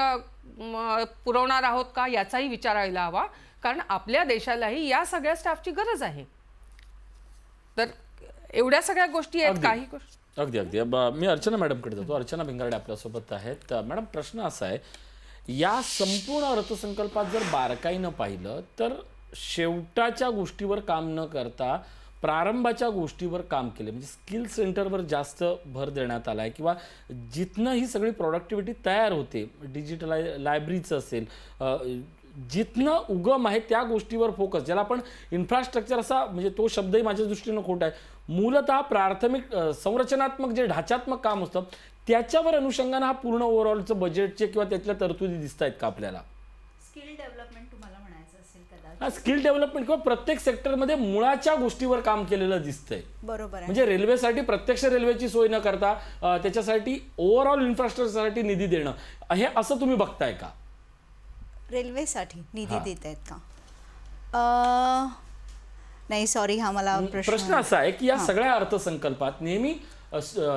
पुरवणार आहोत का याचाही विचार व्हायला हवा, कारण आपल्या देशालाही या सगळ्या स्टाफची गरज आहे. तर एवढ्या सगळ्या गोष्टी आहेत. काही गोष्टी अगदी अगदी. मी अर्चना मॅडमकडे जातो. अर्चना भिंगारडे आपल्यासोबत आहेत. मॅडम, प्रश्न असा आहे, या संपूर्ण अर्थसंकल्पात जर बारकाईनं पाहिलं तर शेवटाच्या गोष्टीवर काम न करता प्रारंभाच्या गोष्टीवर काम केले, म्हणजे स्किल सेंटरवर जास्त भर देण्यात आला आहे किंवा जिथनं ही सगळी प्रॉडक्टिव्हिटी तयार होते, डिजिटल लायब्ररीचं असेल, जिथनं उगम आहे त्या गोष्टीवर फोकस, ज्याला आपण इन्फ्रास्ट्रक्चर असा, म्हणजे तो शब्दही माझ्या दृष्टीनं खोटा आहे, मूलतः प्राथमिक संरचनात्मक जे ढाचात्मक काम असतं त्याच्यावर अनुषंगानं हा पूर्ण ओव्हरऑलचं बजेटचे किंवा त्यातल्या तरतुदी दिसत आहेत का आपल्याला? स्किल डेव्हलपमेंट तुम्हाला म्हणायचं असेल कदाचित. हा, स्किल डेव्हलपमेंट किंवा प्रत्येक सेक्टरमध्ये मुळाच्या गोष्टीवर काम केलेलं दिसतंय. बरोबर आहे. म्हणजे रेल्वेसाठी प्रत्यक्ष रेल्वेची सोय न करता त्याच्यासाठी ओव्हरऑल इन्फ्रास्ट्रक्चरसाठी निधी देणं, हे असं तुम्ही बघताय का? रेल्वेसाठी निधी देत आहेत का? नाही, सॉरी, हा मला प्रश्न असा आहे की या सगळ्या अर्थसंकल्पात नेहमी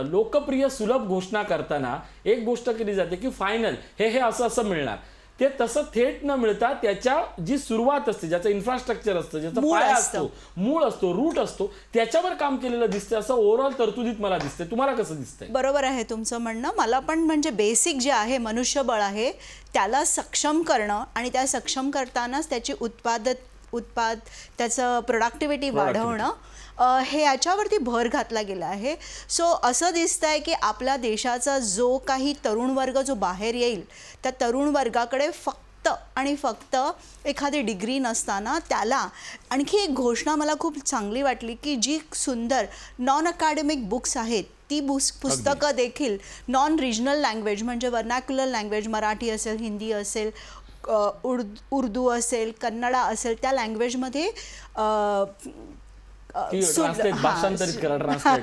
लोकप्रिय सुलभ घोषणा करताना एक गोष्ट केली जाते की फायनल हे असं असं मिळणार. ते तसं थेट न मिळता त्याच्या जी सुरुवात असते, ज्याचं इन्फ्रास्ट्रक्चर असतं, ज्याचा पाया असतो, मूळ असतो, रूट असतो, त्याच्यावर काम केलेलं दिसतं असं ओव्हरऑल तरतुदीत मला दिसतंय. तुम्हाला कसं दिसतंय? बरोबर आहे तुमचं म्हणणं. मला पण म्हणजे बेसिक जे आहे मनुष्यबळ आहे त्याला सक्षम करणं आणि त्या सक्षम करतानाच त्याची त्याचं प्रोडक्टिव्हिटी वाढवणं, हे याच्यावरती भर घातला गेला आहे. सो असं दिसतं आहे की आपल्या देशाचा जो काही तरुण वर्ग जो बाहेर येईल त्या तरुण वर्गाकडे फक्त आणि फक्त एखादी डिग्री नसताना त्याला आणखी एक घोषणा मला खूप चांगली वाटली की जी सुंदर नॉन अकॅडमिक बुक्स आहेत ती पुस्तकं देखील नॉन रिजनल लँग्वेज म्हणजे वर्नॅक्युलर लँग्वेज, मराठी असेल, हिंदी असेल, उर्दू असेल, कन्नडा असेल, त्या लँग्वेजमध्ये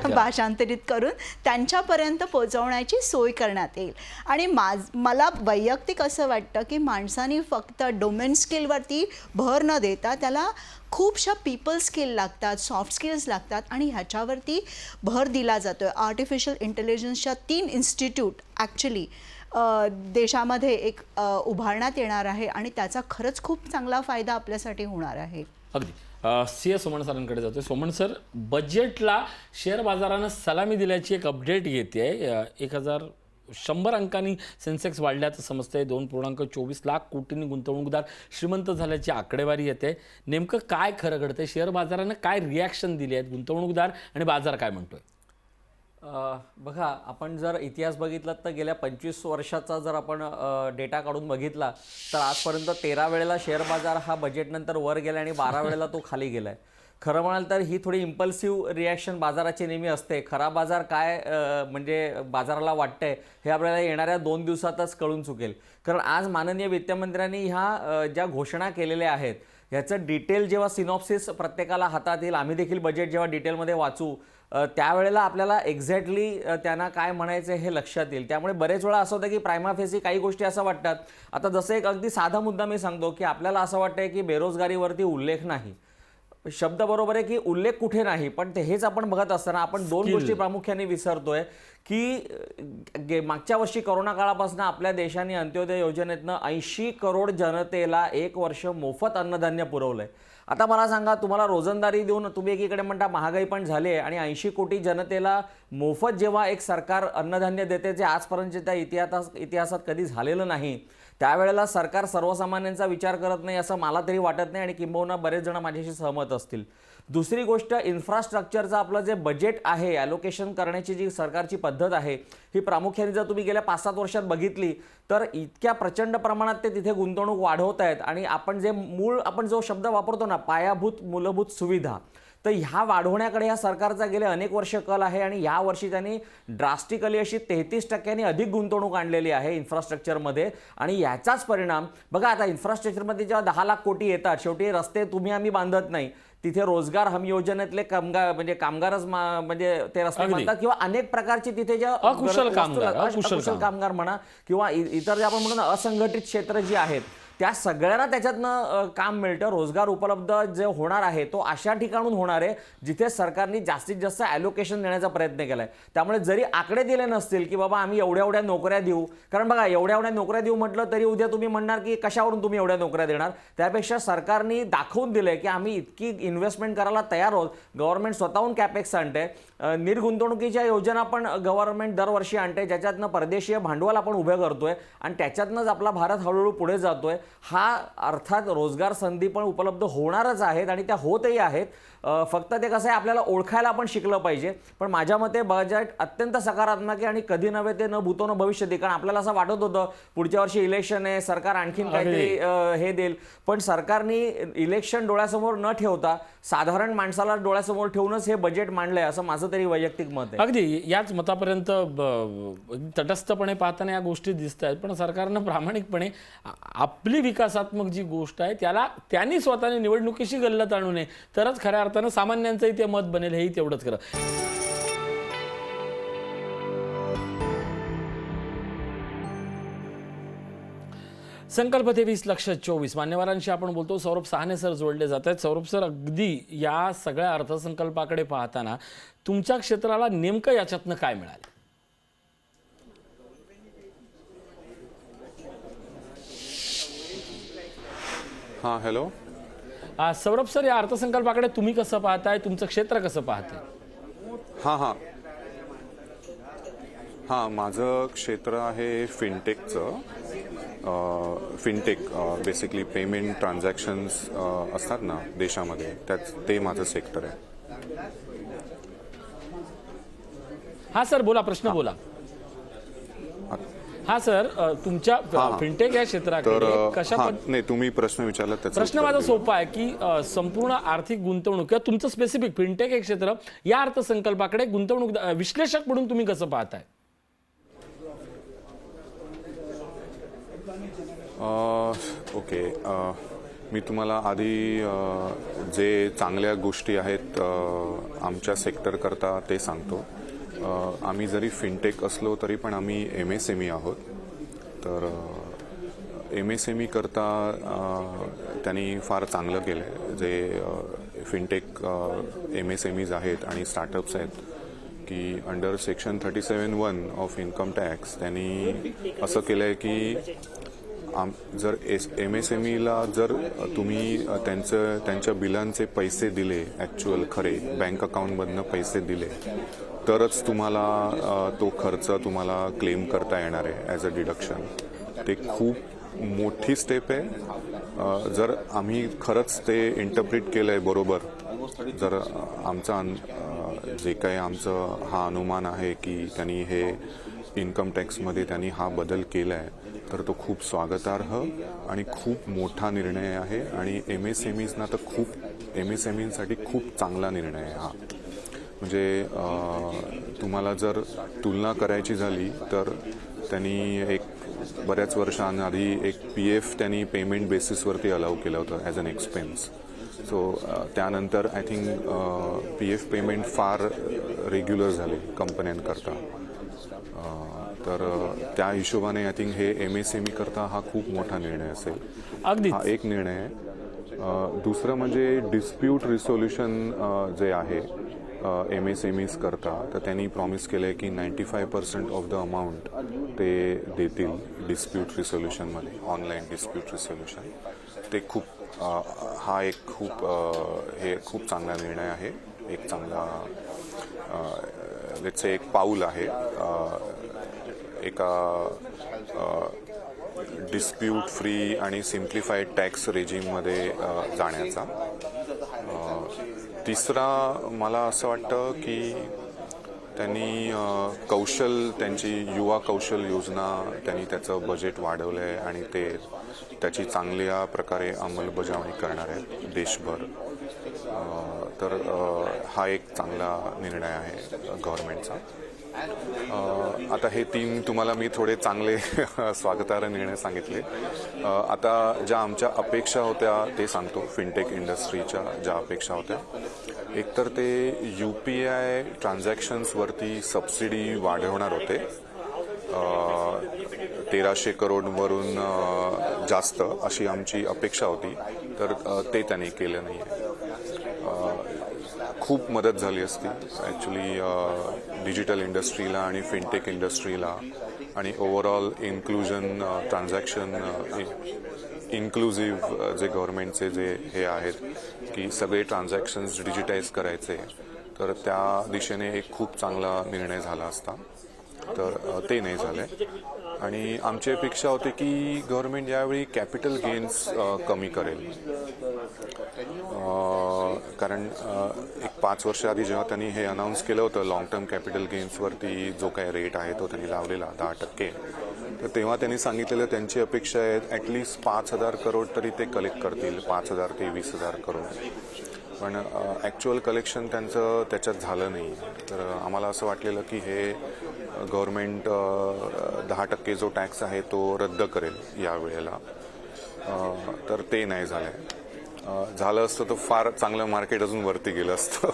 भाषांतरित करून त्यांच्यापर्यंत पोहोचवण्याची सोय करण्यात येईल. आणि मला वैयक्तिक असं वाटतं की माणसाने फक्त डोमेन स्किलवरती भर न देता त्याला खूपशा पीपल स्किल लागतात, सॉफ्ट स्किल्स लागतात आणि ह्याच्यावरती भर दिला जातो आहे. आर्टिफिशियल इंटेलिजन्सच्या 3 इन्स्टिट्यूट ॲक्च्युली देशामध्ये एक उभारण्यात येणार आहे आणि त्याचा खरंच खूप चांगला फायदा आपल्यासाठी होणार आहे. अगदी. सी एस सोमण सरांकडे जातोय. सोमण सर, बजेटला शेअर बाजारानं सलामी दिल्याची एक अपडेट येते. 1100 अंकांनी सेन्सेक्स वाढल्याचं समजतंय. 2.24 लाख कोटींनी गुंतवणूकदार श्रीमंत झाल्याची आकडेवारी येते. नेमकं काय खरं घडतंय? शेअर बाजारानं काय रिॲक्शन दिली आहेत गुंतवणूकदार आणि बाजार काय म्हणतोय? बघा, आपण जर इतिहास बघितला तर गेल्या 25 वर्षाचा जर आपण डेटा काढून बघितला तर आजपर्यंत 13 वेळेला शेअर बाजार हा बजेटनंतर वर गेला आणि 12 वेळेला तो खाली गेला आहे. खरं म्हणाल तर ही थोडी इम्पल्सिव्ह रिॲक्शन बाजाराची नेहमी असते. खरा बाजार काय म्हणजे बाजाराला वाटतंय हे आपल्याला येणाऱ्या 2 दिवसातच कळून चुकेल. कारण आज माननीय वित्तमंत्र्यांनी ह्या ज्या घोषणा केलेल्या आहेत ह्याचं डिटेल जेव्हा सिनॉप्सिस प्रत्येकाला हातात येईल, आम्ही देखील बजेट जेव्हा डिटेलमध्ये वाचू त्यावेळेला आपल्याला एक्झॅक्टली त्यांना काय म्हणायचं हे लक्षात येईल. त्यामुळे बरेच वेळा असं होतं की प्रायमा फेसी काही गोष्टी असं वाटतात. आता जसं एक अगदी साधा मुद्दा मी सांगतो की आपल्याला असं वाटतंय की बेरोजगारीवरती उल्लेख नाही. शब्द बरोबर आहे की उल्लेख कुठे नाही, पण हेच आपण बघत असताना आपण 2 गोष्टी प्रामुख्याने विसरतोय की मागच्या वर्षी कोरोना काळापासून आपल्या देशाने अंत्योदय योजनेतनं 80 करोड जनतेला 1 वर्ष मोफत अन्नधान्य पुरवलंय. आता मला सांगा, तुम्हाला रोजंदारी देऊन तुम्ही एकीकडे म्हणता महागाई पण झाली आहे आणि 80 कोटी जनतेला मोफत जेव्हा एक सरकार अन्नधान्य देते जे आजपर्यंत त्या इतिहासात कधी झालेलं नाही, त्यावेळेला सरकार सर्वसामान्यांचा विचार करत नाही असं मला तरी वाटत नाही आणि किंबहुना बरेच जण माझ्याशी सहमत असतील. दुसरी गोष्ट, इन्फ्रास्ट्रक्चरचं आपलं जे बजेट आहे, ॲलोकेशन करण्याची जी सरकारची पद्धत आहे ही प्रामुख्याने जर तुम्ही गेल्या 5-7 वर्षात बघितली तर इतक्या प्रचंड प्रमाणात ते तिथे गुंतवणूक वाढवत आहेत. आणि आपण जो शब्द वापरतो ना, पायाभूत मूलभूत सुविधा, तर ह्या वाढवण्याकडे ह्या सरकारचा गेले अनेक वर्ष कल आहे आणि या वर्षी त्यांनी ड्रास्टिकली अशी 33% अधिक गुंतवणूक आणलेली आहे इन्फ्रास्ट्रक्चरमध्ये. आणि याचाच परिणाम बघा, आता इन्फ्रास्ट्रक्चरमध्ये जेव्हा 10 लाख कोटी येतात, शेवटी रस्ते तुम्ही आम्ही बांधत नाही, तिथे रोजगार हमी योजनेतले कामगारच म्हणजे ते रस्ते बांधतात किंवा अनेक प्रकारची तिथे ज्या अकुशल कामगार म्हणा किंवा इतर जे आपण म्हणतो ना असंघटित क्षेत्र जी आहेत त्या सगळ्यांना त्याच्यातनं काम मिळतं. रोजगार उपलब्ध जे होणार आहे तो अशा ठिकाणून होणार आहे जिथे सरकारने जास्तीत जास्त ॲलोकेशन देण्याचा प्रयत्न केला आहे. त्यामुळे जरी आकडे दिले नसतील की बाबा आम्ही एवढ्या नोकऱ्या देऊ, कारण बघा एवढ्या नोकऱ्या देऊ म्हटलं तरी उद्या तुम्ही म्हणणार की कशावरून तुम्ही एवढ्या नोकऱ्या देणार. त्यापेक्षा सरकारने दाखवून दिलंय की आम्ही इतकी इन्व्हेस्टमेंट करायला तयार आहोत. गव्हर्नमेंट स्वतःहून कॅपेक्स आणते, निर्गुंतवणुकीच्या योजना पण गव्हर्नमेंट दरवर्षी आणते, ज्याच्यातनं परदेशीय भांडवल आपण उभे करतोय आणि त्याच्यातनंच आपला भारत हळूहळू पुढे जातोय. हा अर्थात रोजगार संधी पण उपलब्ध होणारच आहेत आणि त्या होतही आहेत. फक्त ते कसं आहे आपल्याला ओळखायला आपण शिकलं पाहिजे. पण माझ्या मते बजेट अत्यंत सकारात्मक आहे आणि कधी नव्हे ते न भूतो न भविष्यती. कारण आपल्याला असं वाटत होतं पुढच्या वर्षी इलेक्शन आहे, सरकार आणखीन काहीतरी हे देईल, पण सरकारने इलेक्शन डोळ्यासमोर न ठेवता साधारण माणसाला डोळ्यासमोर ठेवूनच हे बजेट मांडलंय असं माझं तरी वैयक्तिक मत आहे. अगदी याच मतापर्यंत तटस्थपणे पाहताना या गोष्टी दिसत आहेत. पण सरकारनं प्रामाणिकपणे आपली विकासात्मक जी गोष्ट आहे त्याला त्यांनी स्वतःने निवडणुकीशी गल्लत आणू नये, तरच खऱ्या अर्थानं सामान्यांचंही ते मत बनेल, हेही तेवढंच खरं. संकल्प 23,24,00,000 मान्यवरांशी आपण बोलतो. सौरभ साहने सर जोडले जात आहेत. सौरभ सर, अगदी या सगळ्या अर्थसंकल्पाकडे पाहताना तुमच्या क्षेत्राला नेमकं याच्यातनं काय मिळालं? हां, हॅलो. सौरभ सर, या अर्थसंकल्पाकडे तुम्ही कसं पाहताय, तुमचं क्षेत्र कसं पाहतंय? हां, माझं क्षेत्र आहे फिनटेकचं. फिनटेक बेसिकली पेमेंट ट्रान्झॅक्शन्स असतात ना देशामध्ये, ते माझं सेक्टर आहे. हा सर, बोला, प्रश्न बोला. हा सर, तुमच्या फिनटेक या क्षेत्राकडे कशा नाही, तुम्ही प्रश्न विचारला त्याचा प्रश्न माझा सोपा आहे की संपूर्ण आर्थिक गुंतवणूक किंवा तुमचं स्पेसिफिक फिनटेक हे क्षेत्र या अर्थसंकल्पाकडे गुंतवणूक विश्लेषक म्हणून तुम्ही कसं पाहताय? ओके, मी तुम्हाला आधी जे चांगल्या गोष्टी आहेत आमच्या सेक्टर करता ते सांगतो. आम्ही जरी फिनटेक असलो तरी पण आम्ही MSME आहोत. तर MSME करता त्यांनी फार चांगलं केलं आहे. जे फिनटेक MSMEs आहेत आणि स्टार्टअप्स आहेत की under section 37(1) of income tax त्यांनी असं केलं आहे की जर MSMEला जर तुम्ही त्यांच्या बिलांचे पैसे दिले, ॲक्च्युअल खरे बँक अकाउंटमधनं पैसे दिले, तरच तुम्हाला तो खर्च तुम्हाला क्लेम करता येणार आहे ॲज अ डिडक्शन. ते खूप मोठी स्टेप आहे. जर आम्ही खरंच ते इंटरप्रिट केलं आहे बरोबर, जर आमचा जे काही आमचं हा अनुमान आहे की त्यांनी हे इन्कम टॅक्समध्ये त्यांनी हा बदल केला आहे, तर तो खूप स्वागतार्ह आणि खूप मोठा निर्णय आहे आणि MSMEsना तर MSMEसाठी खूप चांगला निर्णय आहे हा. म्हणजे तुम्हाला जर तुलना करायची झाली तर त्यांनी एक बऱ्याच वर्षांआधी एक PF त्यांनी पेमेंट बेसिसवरती अलाउ केलं होतं ॲज अन एक्सपेन्स. सो त्यानंतर आय थिंक PF पेमेंट फार रेग्युलर झाले कंपन्यांकरता. तर त्या हिशोबाने आय थिंक हे MSME करता हा खूप मोठा निर्णय असेल. हा एक निर्णय आहे. दुसरं म्हणजे डिस्प्यूट रिसोल्युशन जे आहे MSMEs करता, तर त्यांनी प्रॉमिस केलं आहे की 95% ऑफ द अमाऊंट ते देतील डिस्प्यूट रिसोल्युशनमध्ये, ऑनलाईन डिस्प्यूट रिसोल्युशन. ते खूप हा एक खूप चांगला निर्णय आहे. एक चांगला लेट्स से एक पाऊल आहे एका डिस्प्यूट फ्री आणि सिम्प्लिफाईड टॅक्स रेजिममध्ये जाण्याचा. तिसरा मला असं वाटतं की त्यांनी त्यांची युवा कौशल योजना त्यांनी त्याचं बजेट वाढवलं आहे आणि ते त्याची चांगल्या प्रकारे अंमलबजावणी करणार आहे देशभर. तर हा एक चांगला निर्णय आहे गव्हर्नमेंटचा. आता हे 3 तुम्हाला मी थोडे चांगले स्वागतार्ह निर्णय सांगितले. आता ज्या आमच्या अपेक्षा होत्या ते सांगतो. फिनटेक इंडस्ट्रीच्या ज्या अपेक्षा होत्या, एकतर ते UPI ट्रान्झॅक्शन्सवरती सबसिडी वाढवणार होते. 1300 करोडवरून जास्त अशी आमची अपेक्षा होती, तर ते त्यांनी केलं नाही आहे. खूप मदत झाली असती ॲक्च्युली डिजिटल इंडस्ट्रीला आणि फिनटेक इंडस्ट्रीला आणि ओव्हरऑल इन्क्लुजन ट्रान्झॅक्शन इन्क्लुझिव्ह जे गव्हर्नमेंटचे जे हे आहेत की सगळे ट्रान्झॅक्शन्स डिजिटाईज करायचे, तर त्या दिशेने एक खूप चांगला निर्णय झाला असता. तर ते नाही झाले. आणि आमची अपेक्षा होती की गव्हर्नमेंट यावेळी कॅपिटल गेन्स कमी करेल. कारण एक 5 वर्ष आधी जेव्हा त्यांनी हे अनाऊन्स केलं होतं लॉंग टर्म कॅपिटल गेन्सवरती जो काही रेट आहे तो त्यांनी लावलेला 10%, तर तेव्हा त्यांनी सांगितलेलं त्यांची अपेक्षा आहे ॲटलिस्ट 5,000 करोड तरी ते कलेक्ट करतील, 5,000 ते 20,000 करोड. पण ॲक्च्युअल कलेक्शन त्यांचं त्याच्यात झालं नाही. तर आम्हाला असं वाटलेलं की हे गव्हर्नमेंट 10% जो टॅक्स आहे तो रद्द करेल यावेळेला, तर ते नाही झालं आहे. झालं असतं तर फार चांगलं मार्केट अजून वरती गेलं असतं.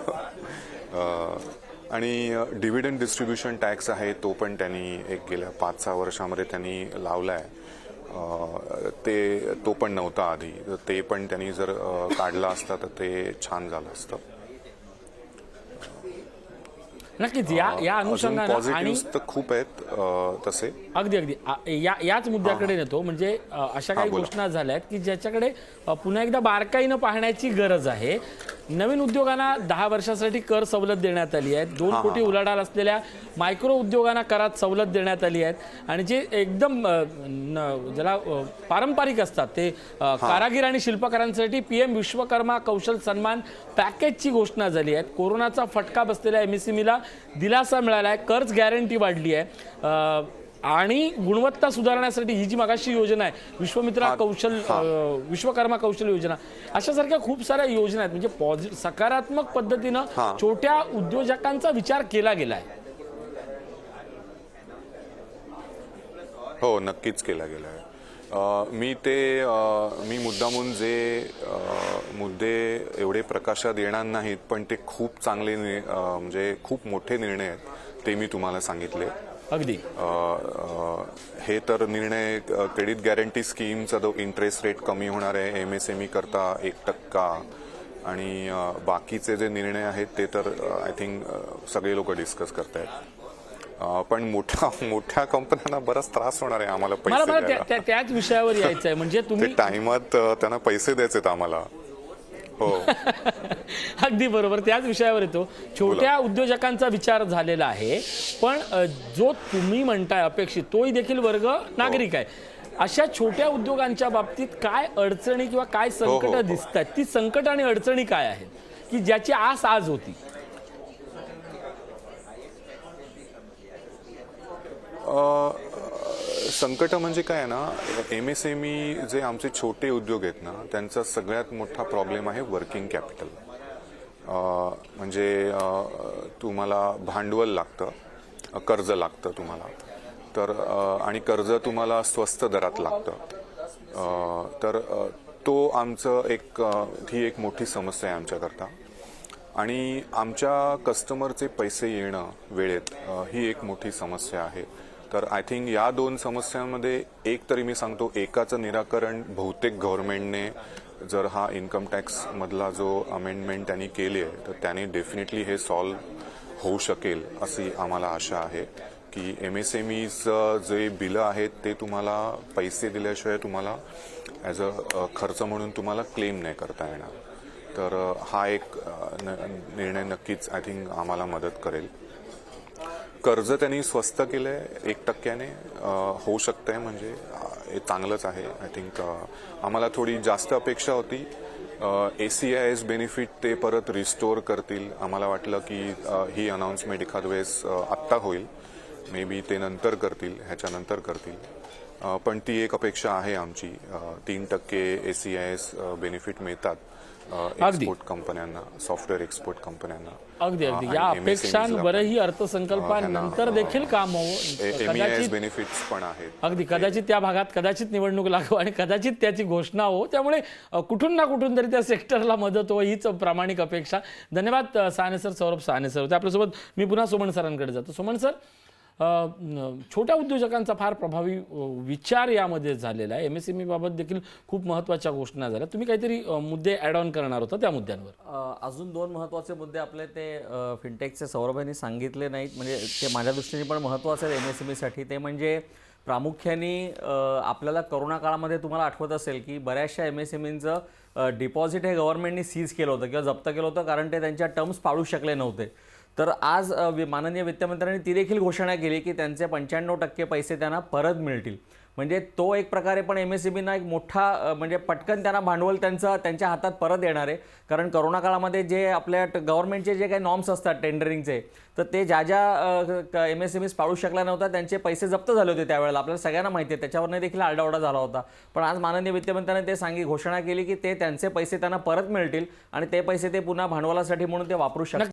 आणि डिव्हिडंड डिस्ट्रीब्युशन टॅक्स आहे तो पण त्यांनी एक गेल्या 5-6 वर्षामध्ये त्यांनी लावला आहे. तो पण नव्हता आधी, तर ते पण त्यांनी जर काढला असता तर ते छान झालं असतं. नक्कीच या अनुषंगाने आणि पॉझिटिव्ह तर खूप आहेत तसे. अगदी याच मुद्द्याकडे नेतो. म्हणजे अशा काही घोषणा झाल्या आहेत की ज्याच्याकडे पुन्हा एकदा बारकाईनं पाहण्याची गरज आहे. नवीन उद्योगांना 10 वर्षासाठी कर सवलत देण्यात आली आहे. 2 कोटी उलाढाल असलेल्या मायक्रो उद्योगांना करात सवलत देण्यात आली आहे. आणि जे एकदम ज्याला पारंपरिक असतात ते कारागीर आणि शिल्पकारांसाठी PM विश्वकर्मा कौशल सन्मान पॅकेजची घोषणा झाली आहे. कोरोनाचा फटका बसलेल्या MSMEला दिलासा मिळाला आहे. कर्ज गॅरंटी वाढली आहे. आणि गुणवत्ता सुधारण्यासाठी ही जी मगाशी योजना आहे विश्वकर्मा कौशल योजना, अशासारख्या खूप साऱ्या योजना आहेत. म्हणजे सकारात्मक पद्धतीनं छोट्या उद्योजकांचा विचार केला गेलाय. हो, नक्कीच केला गेला आहे. मी मुद्दामून जे मुद्दे एवढे प्रकाशात येणार नाहीत पण ते खूप चांगले म्हणजे खूप मोठे निर्णय आहेत ते मी तुम्हाला सांगितले. अगदी हे तर निर्णय क्रेडिट गॅरंटी स्कीमचा जो इंटरेस्ट रेट कमी होणार आहे MSME करता 1% आणि बाकीचे जे निर्णय आहेत ते तर आय थिंक सगळे लोक डिस्कस करतायत. पण मोठ्या कंपन्यांना बराच त्रास होणार आहे आम्हाला पैसे द्यायला. त्याच विषयावर यायचं आहे. म्हणजे तुम्ही टाइमात त्यांना पैसे द्यायचे आम्हाला. हो अगदी बरोबर, त्याच विषयावर येतो. छोट्या उद्योजकांचा विचार झालेला आहे. पण जो तुम्ही म्हणताय अपेक्षित तोही देखील वर्ग नागरिक आहे. अशा छोट्या उद्योगांच्या बाबतीत काय अडचणी किंवा काय संकट दिसत आहेत? ती संकट आणि अडचणी काय आहेत की ज्याची आस आज होती? संकट म्हणजे काय ना, MSME जे आमचे छोटे उद्योग आहेत ना त्यांचा सगळ्यात मोठा प्रॉब्लेम आहे वर्किंग कॅपिटल. म्हणजे तुम्हाला भांडवल लागतं, कर्ज लागतं तुम्हाला, तर आणि कर्ज तुम्हाला स्वस्त दरात लागतं. तर तो आमचं ही एक मोठी समस्या आहे आमच्याकरता. आणि आमच्या कस्टमरचे पैसे येणं वेळेत ही एक मोठी समस्या आहे. तर आय थिंक या 2 समस्यांमध्ये एक तरी मी सांगतो एकाचं निराकरण बहुतेक गव्हर्नमेंटने जर हा इन्कम टॅक्स मधला जो अमेंडमेंट त्यांनी केली आहे तर त्याने डेफिनेटली हे सॉल्व्ह होऊ शकेल अशी आम्हाला आशा आहे की MSMEज जे बिलं आहेत ते तुम्हाला पैसे दिल्याशिवाय तुम्हाला ॲज अ खर्च म्हणून तुम्हाला क्लेम नाही करता येणार. तर हा एक निर्णय नक्कीच आय थिंक आम्हाला मदत करेल. कर्ज त्यांनी स्वस्त केलंय 1%ने होऊ शकतंय, म्हणजे हे चांगलंच आहे. आय थिंक आम्हाला थोडी जास्त अपेक्षा होती. ACIS बेनिफिट ते परत रिस्टोर करतील. आम्हाला वाटलं की ही अनाऊन्समेंट एखाद वेळेस आत्ता होईल, मे बी ते नंतर करतील, ह्याच्यानंतर करतील. पण ती एक अपेक्षा आहे आमची. 3% ACIS बेनिफिट मिळतात एक्सपोर्ट कंपन्यांना, सॉफ्टवेअर एक्सपोर्ट कंपन्यांना. अगदी या अपेक्षांवरही अर्थसंकल्पानंतर देखील काम होवं. बेनिफिट्स पण आहेत. अगदी कदाचित त्या भागात कदाचित निवडणूक लागो आणि कदाचित त्याची घोषणा हो. त्यामुळे कुठून ना कुठून तरी त्या सेक्टरला मदत हो हीच प्रामाणिक अपेक्षा. धन्यवाद साने सर, सौरभ साने सर होते आपल्यासोबत. मी पुन्हा सुमन सरांकडे जातो. सुमन सर, छोट्या उद्योजकांचा फार प्रभावी विचार यामध्ये झालेला आहे. MSME बाबत देखील खूप महत्त्वाच्या घोषणा झाल्या. तुम्ही काहीतरी मुद्दे ॲड ऑन करणार होता त्या मुद्द्यांवर. अजून 2 महत्त्वाचे मुद्दे आपले ते फिनटेकचे सौरभांनी सांगितले नाहीत, म्हणजे ते माझ्या दृष्टीने पण महत्त्वाचे आहे MSMEसाठी. ते म्हणजे प्रामुख्याने आपल्याला कोरोना काळामध्ये तुम्हाला आठवत असेल की बऱ्याचशा MSMEचं डिपॉझिट हे गव्हर्नमेंटने सीज केलं होतं किंवा जप्त केलं होतं, कारण ते त्यांच्या टर्म्स पाळू शकले नव्हते. तर आज माननीय वित्तमंत्र्यांनी ती देखील घोषणा केली की त्यांचे 95% पैसे त्यांना परत मिळतील. म्हणजे तो एक प्रकारे पण MSMEना एक मोठा म्हणजे पटकन त्यांना भांडवल त्यांच्या हातात परत येणार आहे. कारण करोना काळामध्ये जे आपल्या गव्हर्नमेंटचे जे काही नॉर्म्स असतात टेंडरिंगचे, तर ते ज्या MSMEs पाळू शकला नव्हता त्यांचे पैसे जप्त झाले होते त्यावेळेला. आपल्याला सगळ्यांना माहिती आहे, त्याच्यावरनं देखील आरडाओरडा झाला होता. पण आज माननीय वित्तमंत्र्यांनी ते घोषणा केली की ते त्यांचे पैसे त्यांना परत मिळतील आणि ते पैसे ते पुन्हा भांडवलासाठी म्हणून ते वापरू शकतात.